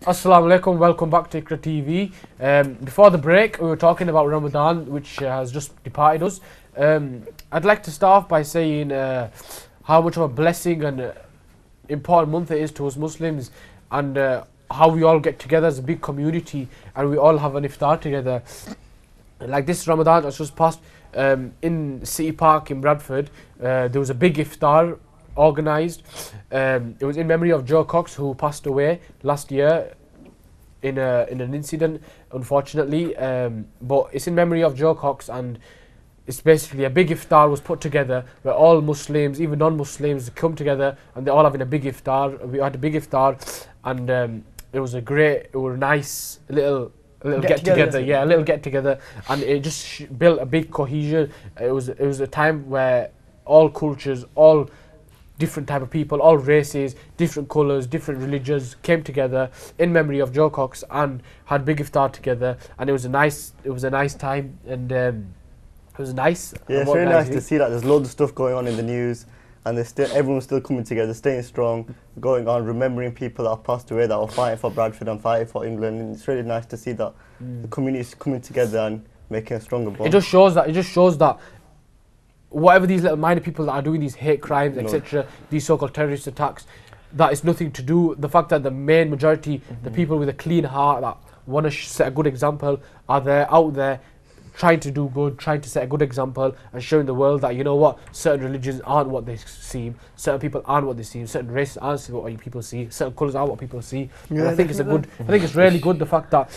Assalamu alaikum, welcome back to IQRA TV. Before the break, we were talking about Ramadan, which has just departed us. I'd like to start off by saying how much of a blessing and important month it is to us Muslims, and how we all get together as a big community and we all have an iftar together. Like this Ramadan that's just passed, in City Park in Bradford, there was a big iftar organised. It was in memory of Joe Cox, who passed away last year in an incident, unfortunately. But it's in memory of Joe Cox, and it's basically a big iftar was put together where all Muslims, even non-Muslims, come together and they're all having a big iftar. We had a big iftar, and it was a nice little get together, a little get together, and it just built a big cohesion. It was a time where all cultures, all different type of people, all races, different colours, different religions came together in memory of Joe Cox and had big iftar together, and it was a nice time, and it was nice. Yeah, it's really nice to see that. There's loads of stuff going on in the news, and everyone's still coming together, staying strong, going on, remembering people that have passed away, that were fighting for Bradford and fighting for England. And it's really nice to see that the community is coming together and making a stronger bond. It just shows that whatever these little minded people that are doing these hate crimes, etc., these so-called terrorist attacks, that it's nothing to do. The fact that the main majority, the people with a clean heart that want to set a good example, are there out there trying to do good, trying to set a good example and showing the world that, you know what, certain religions aren't what they seem, certain people aren't what they seem, certain races aren't what people see, certain colours aren't what people see. Yeah, and I think it's really good the fact that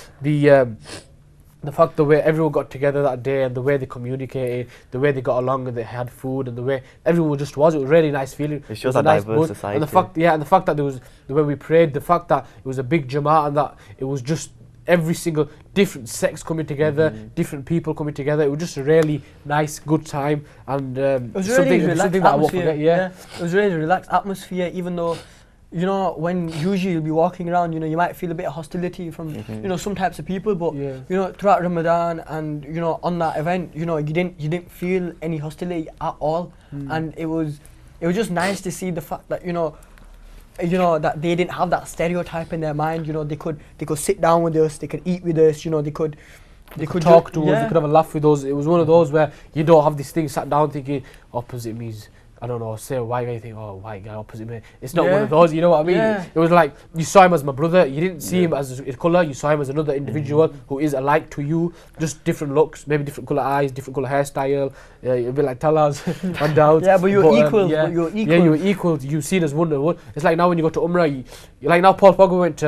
the way everyone got together that day, and the way they communicated, the way they got along, and they had food, and the way everyone just was. It was a really nice feeling. It shows a diverse society. And the fact that there was the way we prayed, the fact that it was a big Jamaat, and that it was just every single different sects coming together, different people coming together. It was just a really nice, good time, and it was really something that I won't forget. Yeah, it was really relaxed atmosphere, even though, you know, when usually you'll be walking around, you know, you might feel a bit of hostility from, you know, some types of people, but you know, throughout Ramadan and, you know, on that event, you know, you didn't feel any hostility at all, and it was just nice to see the fact that, you know, that they didn't have that stereotype in their mind. You know, they could sit down with us, they could eat with us, you know, they could talk to us, they could have a laugh with us. It was one of those where you don't have this thing sat down thinking opposite means, I don't know, say a white guy, you think, oh, white guy opposite me. It's not one of those, you know what I mean? Yeah. It was like, you saw him as my brother, you didn't see him as a colour, you saw him as another individual who is alike to you, just different looks, maybe different colour eyes, different colour hairstyle, a bit like Talas and Dowd. Yeah, but you're equal. Yeah, you were equal, you're seen as one to one. It's like now when you go to Umrah, like now Paul Pogba went to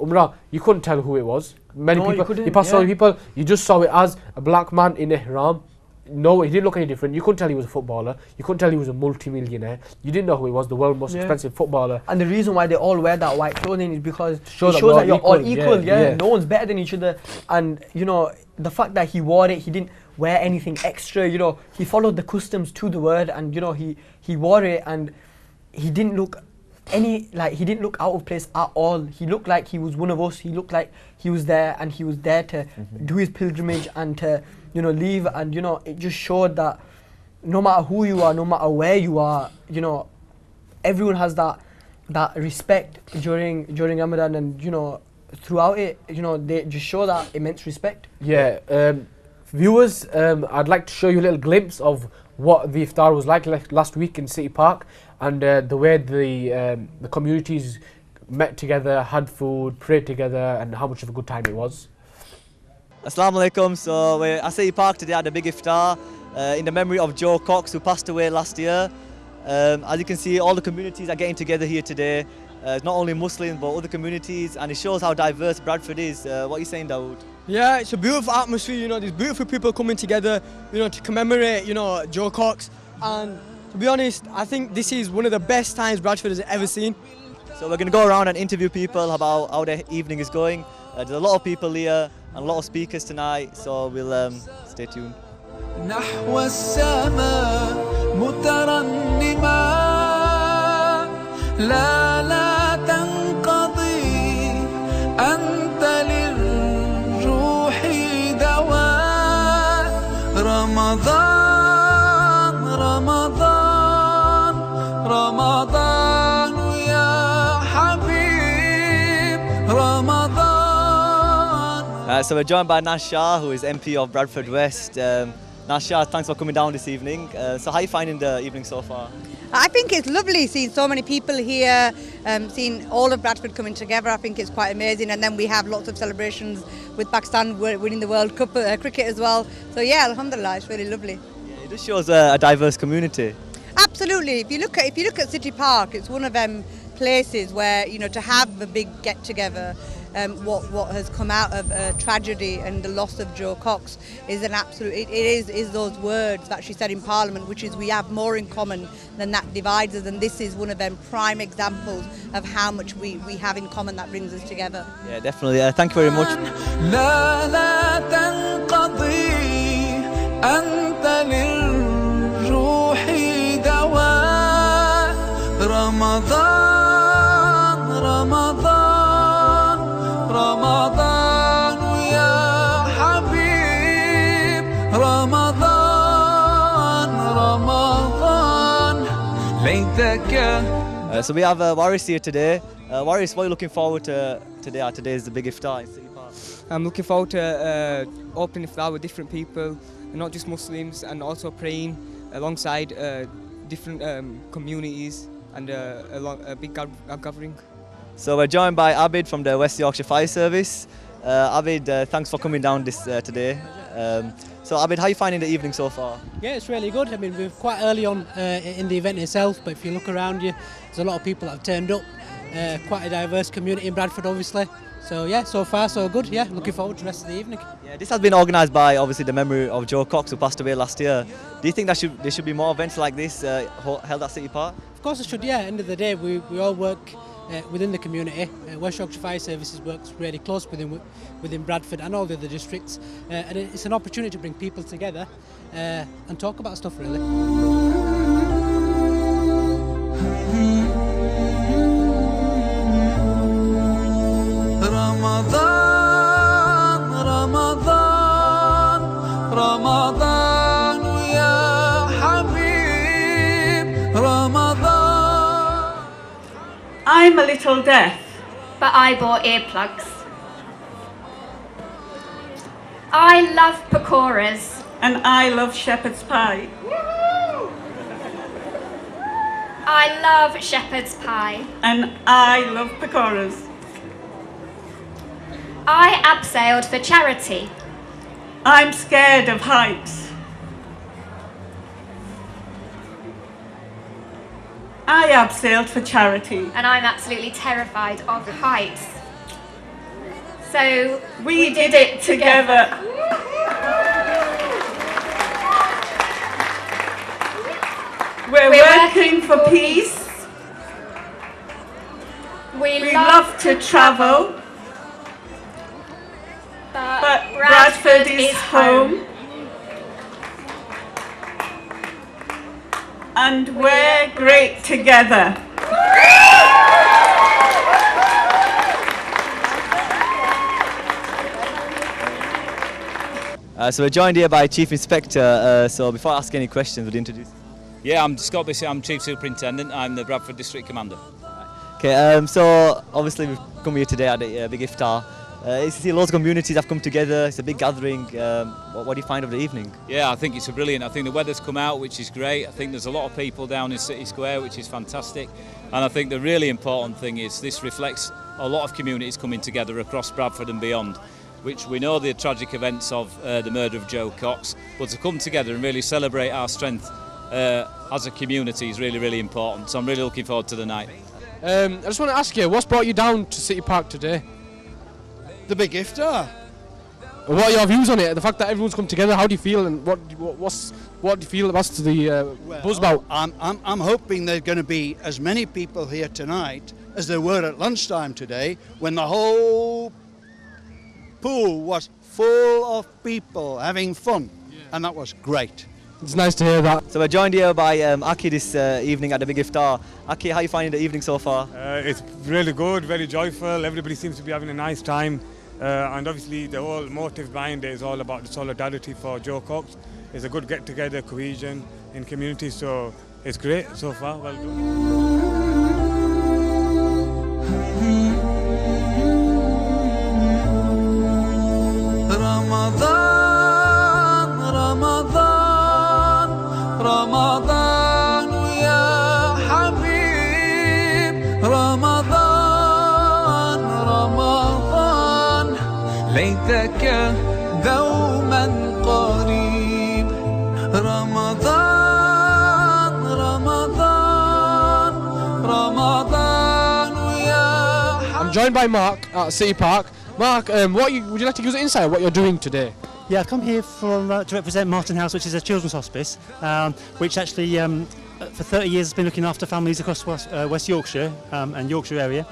Umrah, you couldn't tell who it was. Many people, he passed so many people, you just saw it as a black man in ihram. No, he didn't look any different. You couldn't tell he was a footballer. You couldn't tell he was a multi-millionaire. You didn't know who he was, the world's most expensive footballer. And the reason why they all wear that white clothing is because it shows that you're all equal. Yeah. No one's better than each other. And, you know, the fact that he wore it, he didn't wear anything extra. You know, he followed the customs to the word, and, you know, he wore it, and he didn't look out of place at all. He looked like he was one of us. He looked like he was there, and he was there to do his pilgrimage and to, you know, leave. And, you know, it just showed that no matter who you are, no matter where you are, you know, everyone has that respect during Ramadan, and, you know, throughout it, you know, they just show that immense respect. Yeah, viewers, I'd like to show you a little glimpse of what the iftar was like last week in City Park, and the way the communities met together, had food, prayed together, and how much of a good time it was. Assalamu alaikum. So we're at City Park today at a big iftar in the memory of Joe Cox, who passed away last year. As you can see, all the communities are getting together here today. Not only Muslims but other communities, and it shows how diverse Bradford is. What are you saying, Dawood? Yeah, it's a beautiful atmosphere. You know, there's beautiful people coming together, you know, to commemorate, you know, Joe Cox. And to be honest, I think this is one of the best times Bradford has ever seen. So we're going to go around and interview people about how their evening is going. There's a lot of people here and a lot of speakers tonight, so we'll stay tuned. نحو السماء مترنما لا تنقضي أنت للروح دواء رمضان رمضان رمضان يا حبيب رمضان رمضان. So we're joined by Nasha, who is MP of Bradford West. Nasha, thanks for coming down this evening. So how are you finding the evening so far? I think it's lovely seeing so many people here, seeing all of Bradford coming together. I think it's quite amazing. And then we have lots of celebrations with Pakistan winning the World Cup cricket as well. So yeah, alhamdulillah, it's really lovely. Yeah, it just shows a diverse community. Absolutely. If you look at City Park, it's one of them places where, you know, to have a big get together. What has come out of tragedy and the loss of Jo Cox is an absolute. It is those words that she said in Parliament, which is we have more in common than that divides us, and this is one of them prime examples of how much we have in common that brings us together. Yeah, definitely. Thank you very much. لا لا تنقضي أنت للروح دواء رمضان رمضان رمضان يا حبيب رمضان رمضان ليتك. So we have Waris here today. Waris, what are you looking forward to today? Today is the big iftar in City Park. I'm looking forward to opening iftar with different people, and not just Muslims, and also praying alongside different communities and a big gathering. So we're joined by Abid from the West Yorkshire Fire Service. Abid, thanks for coming down today. So Abid, how are you finding the evening so far? Yeah, it's really good. I mean, we're quite early on in the event itself, but if you look around you, there's a lot of people that have turned up. Quite a diverse community in Bradford, obviously. So yeah, so far so good. Yeah, looking forward to the rest of the evening. Yeah, this has been organised by obviously the memory of Jo Cox, who passed away last year. Do you think that there should be more events like this held at City Park? Of course it should, yeah. At the end of the day, we all work within the community. West Yorkshire Fire Services works really close within Bradford and all the other districts. And it's an opportunity to bring people together and talk about stuff, really. رمضان رمضان رمضان يا حبيب رمضان. I'm a little deaf, but I bought earplugs. I love pakoras. And I love shepherd's pie. I love shepherd's pie. And I love pakoras. I abseiled for charity. I'm scared of heights. I abseiled for charity. And I'm absolutely terrified of heights. So we did it together. We're working for peace. We love to travel. But Bradford is home. And we're great together. So we're joined here by Chief Inspector. So before I ask any questions, would you introduce? Yeah, I'm Scott Bissett, I'm Chief Superintendent, I'm the Bradford District Commander. Okay, so obviously we've come here today at the Big Iftar. You see loads of communities have come together, it's a big gathering. What do you find of the evening? Yeah, I think it's brilliant. I think the weather's come out, which is great. I think there's a lot of people down in City Square, which is fantastic. And I think the really important thing is this reflects a lot of communities coming together across Bradford and beyond, which we know the tragic events of the murder of Jo Cox, but to come together and really celebrate our strength as a community is really, really important. So I'm really looking forward to the night. I just want to ask you, what's brought you down to City Park today? The Big Iftar. What are your views on it? The fact that everyone's come together, how do you feel, and what do you feel about the buzz about? I'm hoping there's going to be as many people here tonight as there were at lunchtime today, when the whole pool was full of people having fun, and that was great. It's nice to hear that. So we're joined here by Aki this evening at the Big Iftar. Aki, how are you finding the evening so far? It's really good, very joyful. Everybody seems to be having a nice time. And obviously the whole motive behind it is all about the solidarity for Jo Cox. It's a good get-together, cohesion in community, so it's great so far, well done. ليتك دوما قريب رمضان رمضان رمضان يا I'm joined by Mark at City Park. Mark, would you like to give us an insight of what you're doing today? Yeah, I've come here to represent Martin House, which is a children's hospice, which actually for 30 years has been looking after families across West Yorkshire and Yorkshire area,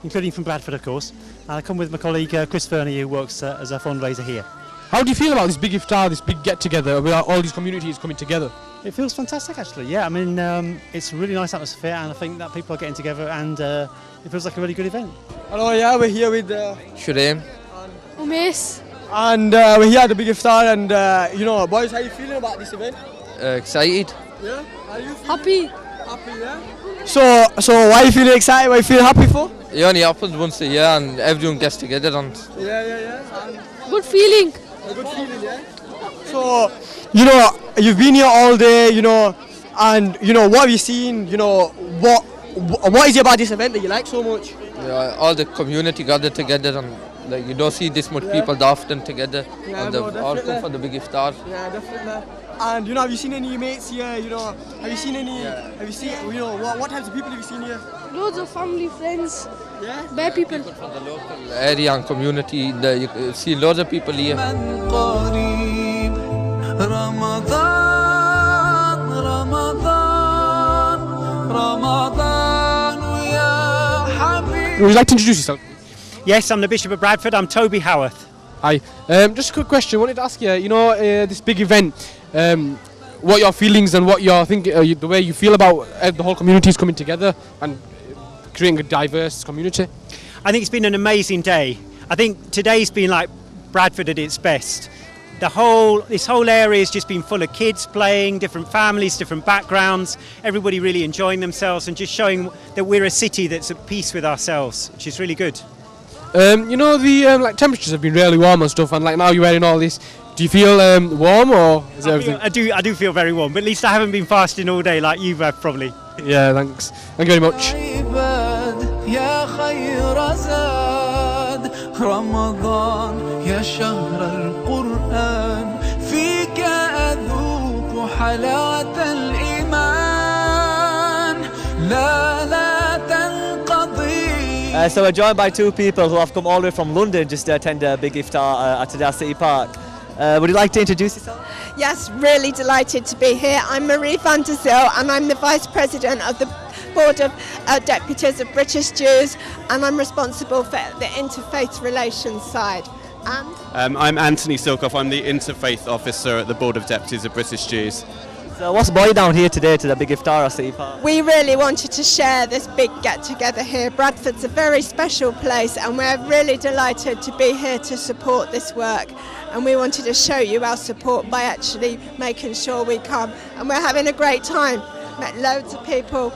including from Bradford, of course. And I come with my colleague Chris Fernie, who works as a fundraiser here. How do you feel about this big iftar, this big get-together, where all these communities coming together? It feels fantastic, actually. Yeah, I mean, it's a really nice atmosphere, and I think that people are getting together, and it feels like a really good event. Hello, yeah, we're here with Shuraim. Umis. And we're here at the big iftar, and you know, boys, how are you feeling about this event? Excited. Yeah? Are you happy? Happy, yeah? So why are you feeling excited? What are you feeling happy for? It only happens once a year and everyone gets together and... Yeah. Good feeling. A good feeling, yeah? So, you know, you've been here all day, you know, and, you know, what have you seen? You know, what is it about this event that you like so much? Yeah, all the community gathered together and like, you don't see this much people that often together. Yeah, and they've all come for the big iftar. Yeah, definitely. And, you know, have you seen any mates here, you know, have you seen any, have you seen, you know, what types of people have you seen here? Loads of family, friends, yeah? bare people. From the local area and community, you see loads of people here. Would you like to introduce yourself? Yes, I'm the Bishop of Bradford. I'm Toby Howarth. Hi. Just a quick question. I wanted to ask you, you know, this big event, what your feelings and what you're thinking, the way you feel about the whole community is coming together and creating a diverse community? I think it's been an amazing day. I think today's been like Bradford at its best. This whole area has just been full of kids playing, different families, different backgrounds, everybody really enjoying themselves and just showing that we're a city that's at peace with ourselves, which is really good. You know, the like temperatures have been really warm and stuff, and like now you're wearing all this. Do you feel warm or is everything? I do feel very warm, but at least I haven't been fasting all day like you have probably. Yeah, thanks. Thank you very much. رمضان يا شهر القرآن فيك أذوق حلاوة الإيمان لا تنقضي. So we're joined by two people who have come all the way from London just to attend a big iftar at Tadar City Park. Would you like to introduce yourself? Yes, really delighted to be here. I'm Marie van der Zil and I'm the Vice President of the Board of Deputies of British Jews, and I'm responsible for the interfaith relations side. And I'm Anthony Silkoff, I'm the Interfaith Officer at the Board of Deputies of British Jews. So what's brought you down here today to the big iftar at City Park? we really wanted to share this big get-together here. Bradford's a very special place and we're really delighted to be here to support this work, and we wanted to show you our support by actually making sure we come, and we're having a great time. Met loads of people.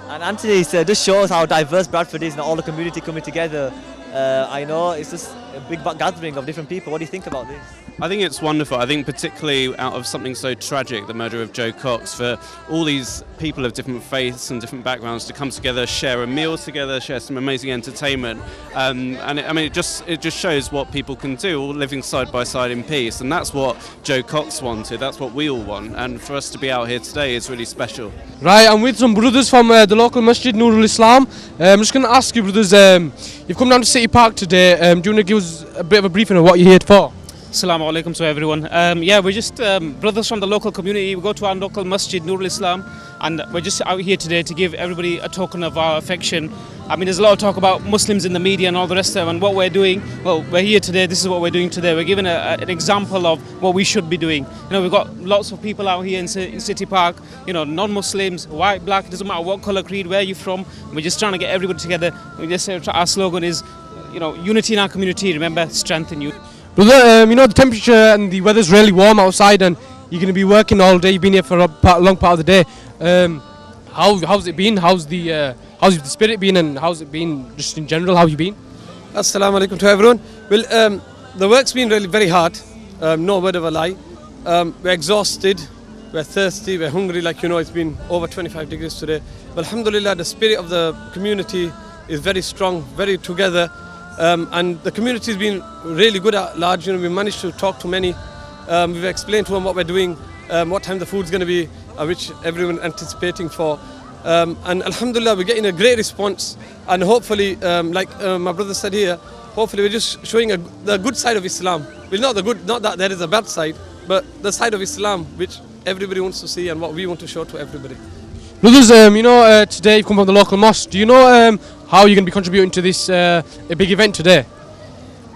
And Anthony, this shows how diverse Bradford is and all the community coming together. I know it's just a big gathering of different people. What do you think about this? I think it's wonderful. I think particularly out of something so tragic, the murder of Joe Cox, for all these people of different faiths and different backgrounds to come together, share a meal together, share some amazing entertainment, and it just shows what people can do, all living side by side in peace, and that's what Joe Cox wanted. That's what we all want, and for us to be out here today is really special. Right, I'm with some brothers from the local masjid, Nurul Islam. I'm just going to ask you, brothers, you've come down to City Park today. Do you want to give us a bit of a briefing of what you're here for? Assalamu alaikum to everyone. Yeah, we're just brothers from the local community. We go to our local masjid, Nurul Islam, and we're just out here today to give everybody a token of our affection. I mean, there's a lot of talk about Muslims in the media and all the rest of them, and what we're doing, well, we're here today, this is what we're doing today. We're giving an example of what we should be doing. You know, we've got lots of people out here in City Park, you know, non-Muslims, white, black, it doesn't matter what colour, creed, where you're from. We're just trying to get everybody together. We just say our slogan is, you know, unity in our community, remember, strength in unity. Brother, you know, the temperature and the weather's really warm outside, and you're going to be working all day. You've been here for a long part of the day. How's it been? How's the spirit been, and how's it been just in general? How have you been? Assalamu alaikum to everyone. Well, the work's been really very hard. No word of a lie. We're exhausted. We're thirsty. We're hungry. Like you know, it's been over 25 degrees today. But alhamdulillah, the spirit of the community is very strong, very together. And the community has been really good at large. We managed to talk to many. We've explained to them what we're doing, what time the food's going to be, which everyone anticipating for. And alhamdulillah, we're getting a great response. And hopefully, like my brother said here, hopefully we're just showing the good side of Islam. Well, not that there is a bad side, but the side of Islam which everybody wants to see and what we want to show to everybody. Brothers, today you've come from the local mosque. Do you know how you're going to be contributing to this a big event today?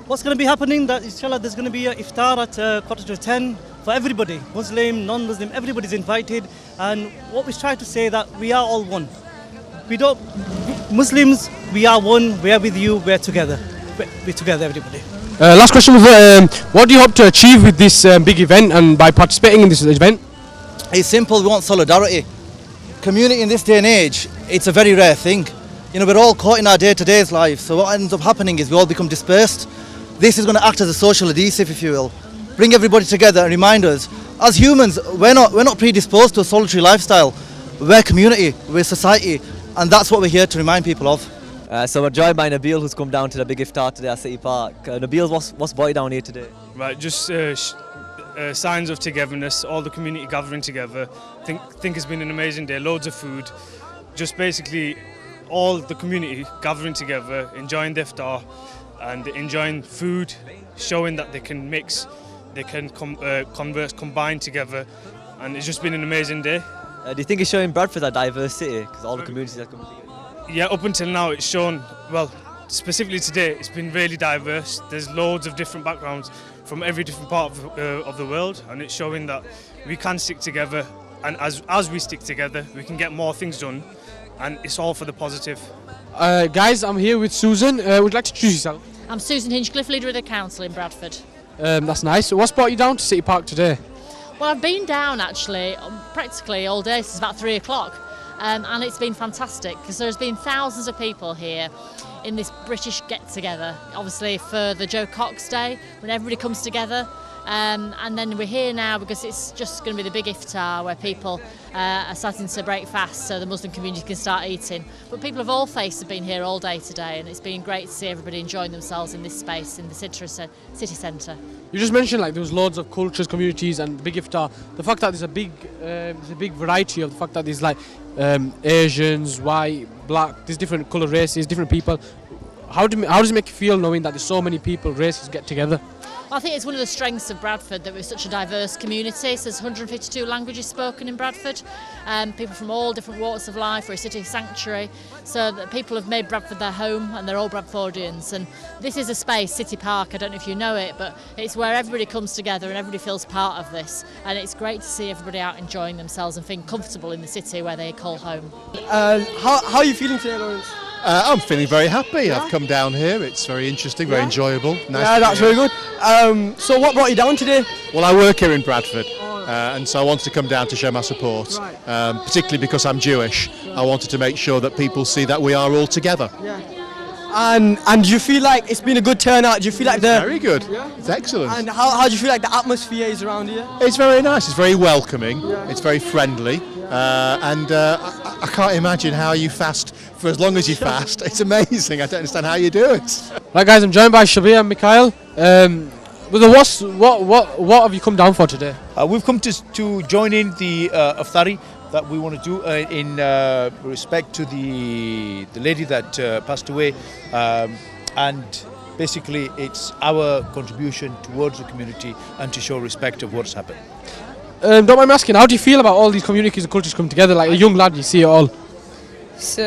What's going to be happening? That inshallah there's going to be an iftar at 9:45 for everybody, Muslim, non-Muslim, everybody's invited. And what we try to say that we are all one. Muslims, we are one. We are with you. We're together. We're together, everybody. Last question was, what do you hope to achieve with this big event and by participating in this event? It's simple. We want solidarity. Community in this day and age, it's a very rare thing. We're all caught in our day-to-day life, so what ends up happening is we all become dispersed. This is going to act as a social adhesive, if you will. Bring everybody together and remind us, as humans, we're not predisposed to a solitary lifestyle. We're community, we're society, and that's what we're here to remind people of. So we're joined by Nabil, who's come down to the big iftar today at City Park. Nabil, what's brought you down here today? Right, just signs of togetherness, all the community gathering together. Think it's been an amazing day, loads of food. Just basically all the community gathering together, enjoying the iftar and enjoying food, showing that they can mix, they can converse, combine together, and it's just been an amazing day. Do you think it's showing Bradford a diverse city, because all the communities are coming together? Yeah, up until now it's shown, well, specifically today, it's been really diverse. There's loads of different backgrounds from every different part of the world, and it's showing that we can stick together, and as we stick together, we can get more things done, and it's all for the positive. Guys, I'm here with Susan. Would you like to introduce yourself? I'm Susan Hinchcliffe, leader of the council in Bradford. That's nice. So what's brought you down to City Park today? Well, I've been down actually practically all day since about 3 o'clock, and it's been fantastic because there's been thousands of people here in this British get-together, obviously for the Joe Cox Day, when everybody comes together. And then we're here now because it's just going to be the big iftar where people are starting to break fast so the Muslim community can start eating. But people of all faiths have been here all day today, and it's been great to see everybody enjoying themselves in this space in the city centre. You just mentioned like there was loads of cultures, communities, and big iftar. The fact that there's a big variety of the fact that there's like Asians, white, black, there's different colour races, different people. How does it make you feel knowing that there's so many people, races get together? Well, I think it's one of the strengths of Bradford that we're such a diverse community. So there's 152 languages spoken in Bradford, people from all different walks of life. We're a city sanctuary, so that people have made Bradford their home, and they're all Bradfordians. And this is a space, City Park, I don't know if you know it, but it's where everybody comes together and everybody feels part of this. And it's great to see everybody out enjoying themselves and feeling comfortable in the city where they call home. How are you feeling today, Lawrence? I'm feeling very happy. Yeah. I've come down here. It's very interesting, very enjoyable. Nice that's very good. So what brought you down today? Well, I work here in Bradford, and so I wanted to come down to show my support, particularly because I'm Jewish. I wanted to make sure that people see that we are all together. Yeah. And do you feel like it's been a good turnout? Do you feel like very good. Yeah. It's excellent. And how do you feel like the atmosphere is around here? It's very nice. It's very welcoming. Yeah. It's very friendly. I can't imagine how you fast for as long as you fast. It's amazing. I don't understand how you do it. Right, guys, I'm joined by Shabir and Mikhail. What have you come down for today? We've come to join in the iftari that we want to do in respect to the lady that passed away, and basically it's our contribution towards the community and to show respect of what's happened. Don't mind me asking, how do you feel about all these communities and cultures coming together? Like a young lad, you see it all. It's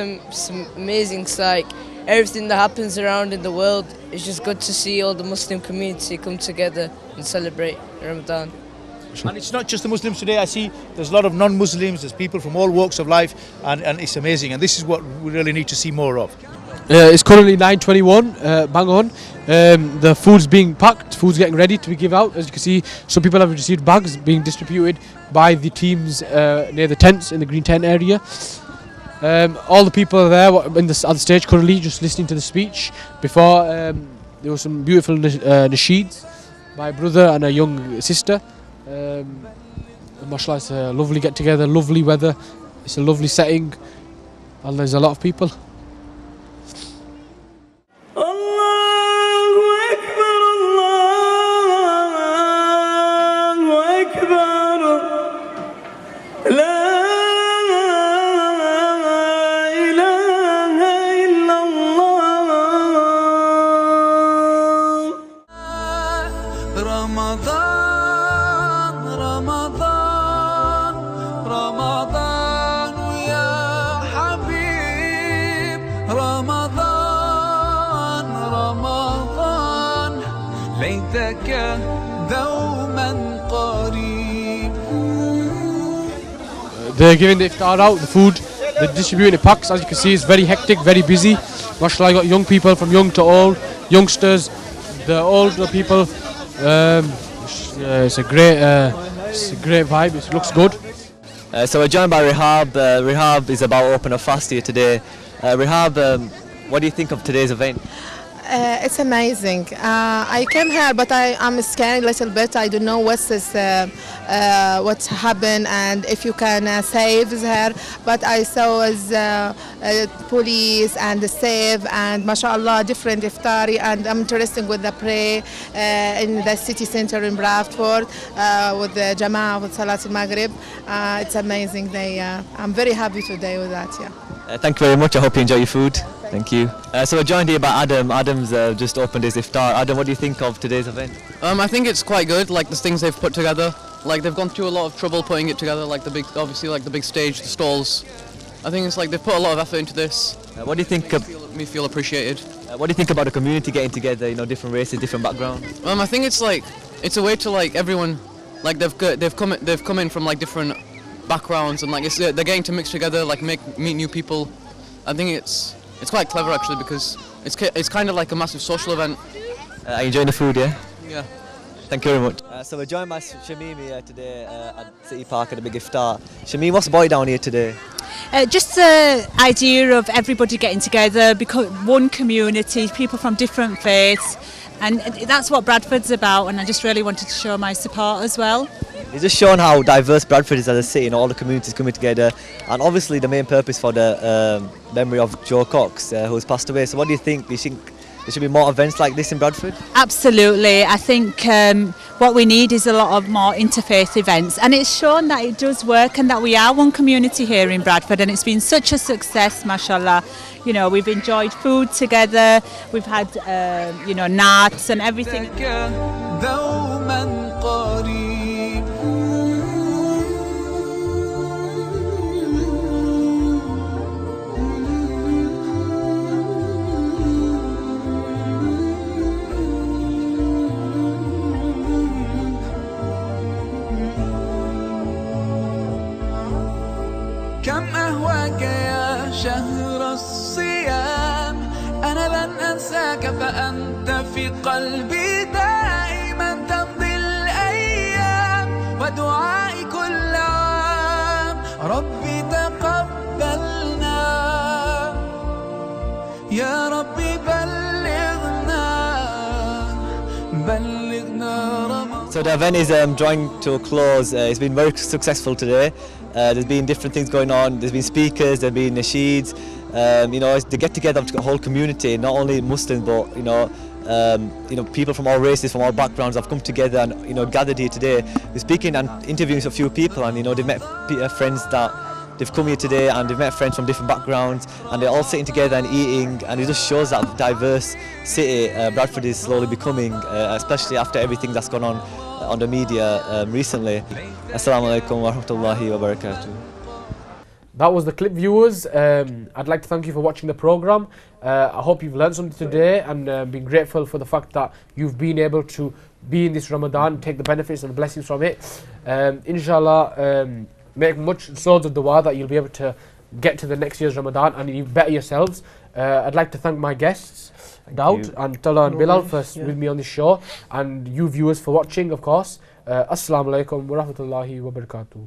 amazing. It's like everything that happens around in the world. It's just good to see all the Muslim community come together and celebrate Ramadan. And it's not just the Muslims today. I see there's a lot of non-Muslims, there's people from all walks of life, and it's amazing. And this is what we really need to see more of. It's currently 9:21, bang on. The food's being packed, food's getting ready to be given out. As you can see, some people have received bags being distributed by the teams near the tents in the green tent area. All the people are there at the stage currently just listening to the speech. Before there were some beautiful nasheeds by a brother and a young sister. Mashallah, it's a lovely get together, lovely weather, it's a lovely setting, and there's a lot of people. Allah رمضان رمضان رمضان يا حبيب رمضان رمضان ليتك دوما قريب. They're giving the iftar out, the food, they're distributing the packs. As you can see, it's very hectic, very busy. MashaAllah, you got young people from young to old, youngsters, the older people. It's a great vibe. It looks good. So we're joined by Rehab. Rehab is about to open a fast here today. Rehab, what do you think of today's event? It's amazing. I came here, but I'm scared a little bit. I don't know what's happened and if you can save her. But I saw police and the save and mashallah different iftari, and I'm interested with the pray in the city center in Bradford with the Jama'ah with Salat al-Maghrib. It's amazing. I'm very happy today with that. Yeah. Thank you very much. I hope you enjoy your food. Thank you. So we're joined here by Adam. Adam's just opened his iftar. Adam, what do you think of today's event? I think it's quite good. Like the things they've put together. Like they've gone through a lot of trouble putting it together. Like obviously like the big stage, the stalls. I think it's like they've put a lot of effort into this. What do you think? Me feel appreciated. What do you think about the community getting together? You know, different races, different backgrounds. I think it's a way to like everyone. Like they've come in from like different backgrounds, and like they're getting to mix together, like meet new people. I think it's quite clever actually, because it's kind of like a massive social event. Are you enjoying the food, yeah? Yeah. Thank you very much. So we're joined by Shamim here today at City Park at the big iftar. Shamim, what's brought you down here today? Just the idea of everybody getting together, become one community, people from different faiths, and that's what Bradford's about, and I just really wanted to show my support as well. It's just shown how diverse Bradford is as a city, and all the communities coming together, and obviously the main purpose for the memory of Joe Cox, who has passed away. So what do you think? Do you think there should be more events like this in Bradford? Absolutely. I think what we need is a lot of more interfaith events, and it's shown that it does work and that we are one community here in Bradford, and it's been such a success, mashallah. You know, we've enjoyed food together, we've had naats and everything. كم أهواك يا شهر الصيام أنا لن أنساك فأنت في قلبي دائما تمضي الأيام ودعائي كل عام ربي تقبلنا يا ربي بلغنا رمضان. So the event is drawing to a close. It's been very successful today. There's been different things going on. There's been speakers, there's been nasheeds. It's the get together of the whole community, not only Muslims, but people from all races, from all backgrounds have come together and gathered here today. We're speaking and interviewing a few people, and they've met friends that they've come here today, and they've met friends from different backgrounds, and they're all sitting together and eating, and it just shows that diverse city Bradford is slowly becoming, especially after everything that's gone on the media recently. Assalamu alaikum wa rahmatullahi wa barakatuh. That was the clip, viewers. I'd like to thank you for watching the program. I hope you've learned something today, and been grateful for the fact that you've been able to be in this Ramadan, take the benefits and the blessings from it. Inshallah, make much swords of dua that you'll be able to get to the next year's Ramadan and you better yourselves. I'd like to thank my guests, Daud and Tala and Bilal, for with me on this show, and you viewers for watching, of course. Assalamu alaikum wa rahmatullahi wa barakatuh.